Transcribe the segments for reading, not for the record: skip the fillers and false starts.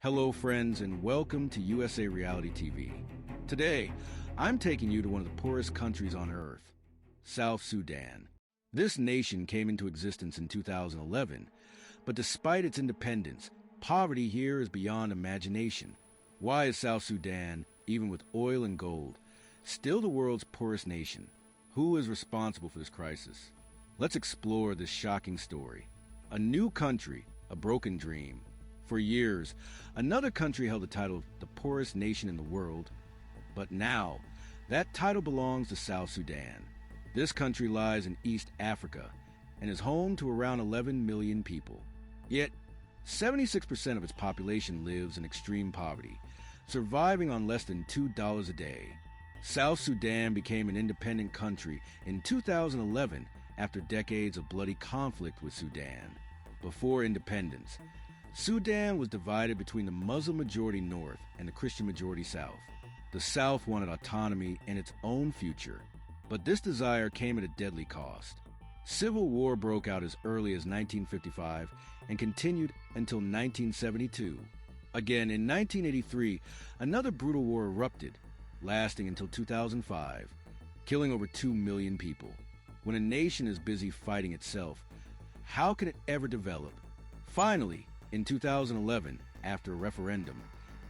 Hello, friends, and welcome to USA Reality TV. Today, I'm taking you to one of the poorest countries on earth, South Sudan. This nation came into existence in 2011, but despite its independence, poverty here is beyond imagination. Why is South Sudan, even with oil and gold, still the world's poorest nation? Who is responsible for this crisis? Let's explore this shocking story. A new country, a broken dream. For years, another country held the title of the poorest nation in the world, but now, that title belongs to South Sudan. This country lies in East Africa and is home to around 11 million people. Yet, 76% of its population lives in extreme poverty, surviving on less than $2 a day. South Sudan became an independent country in 2011 after decades of bloody conflict with Sudan. Before independence, Sudan was divided between the Muslim-majority North and the Christian-majority South. The South wanted autonomy and its own future, but this desire came at a deadly cost. Civil war broke out as early as 1955 and continued until 1972. Again, in 1983, another brutal war erupted, lasting until 2005, killing over 2 million people. When a nation is busy fighting itself, how can it ever develop? Finally, in 2011, after a referendum,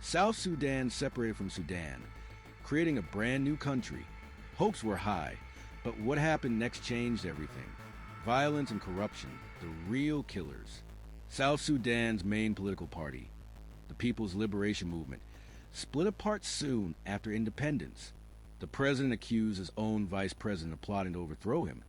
South Sudan separated from Sudan, creating a brand new country. Hopes were high, but what happened next changed everything. Violence and corruption, the real killers. South Sudan's main political party, the People's Liberation Movement, split apart soon after independence. The president accused his own vice president of plotting to overthrow him.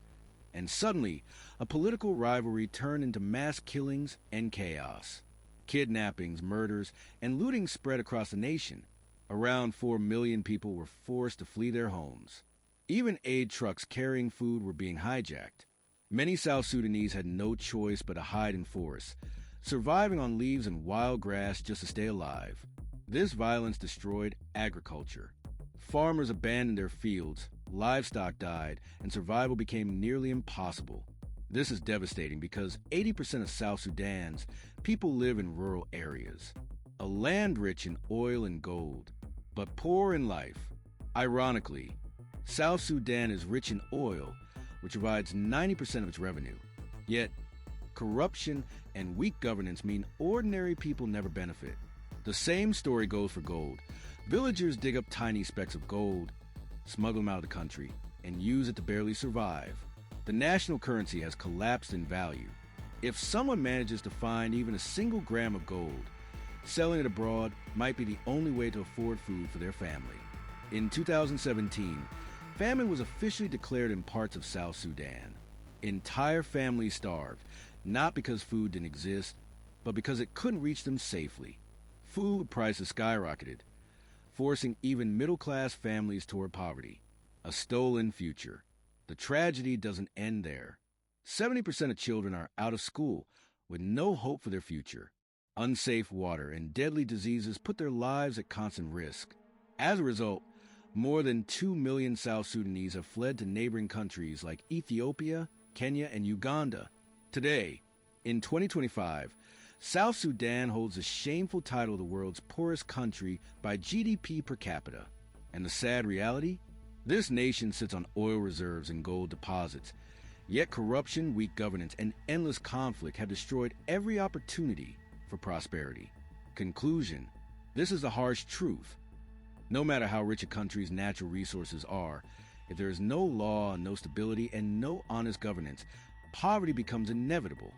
And suddenly, a political rivalry turned into mass killings and chaos. Kidnappings, murders, and looting spread across the nation. Around 4 million people were forced to flee their homes. Even aid trucks carrying food were being hijacked. Many South Sudanese had no choice but to hide in forests, surviving on leaves and wild grass just to stay alive. This violence destroyed agriculture. Farmers abandoned their fields, livestock died, and survival became nearly impossible. This is devastating because 80% of South Sudan's people live in rural areas, a land rich in oil and gold, but poor in life. Ironically, South Sudan is rich in oil, which provides 90% of its revenue. Yet, corruption and weak governance mean ordinary people never benefit. The same story goes for gold. Villagers dig up tiny specks of gold, smuggle them out of the country, and use it to barely survive. The national currency has collapsed in value. If someone manages to find even a single gram of gold, selling it abroad might be the only way to afford food for their family. In 2017, famine was officially declared in parts of South Sudan. Entire families starved, not because food didn't exist, but because it couldn't reach them safely. Food prices skyrocketed, forcing even middle-class families toward poverty. A stolen future. The tragedy doesn't end there. 70% of children are out of school with no hope for their future. Unsafe water and deadly diseases put their lives at constant risk. As a result, more than 2 million South Sudanese have fled to neighboring countries like Ethiopia, Kenya, and Uganda. Today, in 2025, South Sudan holds the shameful title of the world's poorest country by GDP per capita. And the sad reality? This nation sits on oil reserves and gold deposits. Yet corruption, weak governance, and endless conflict have destroyed every opportunity for prosperity. Conclusion: this is the harsh truth. No matter how rich a country's natural resources are, if there is no law, no stability, and no honest governance, poverty becomes inevitable.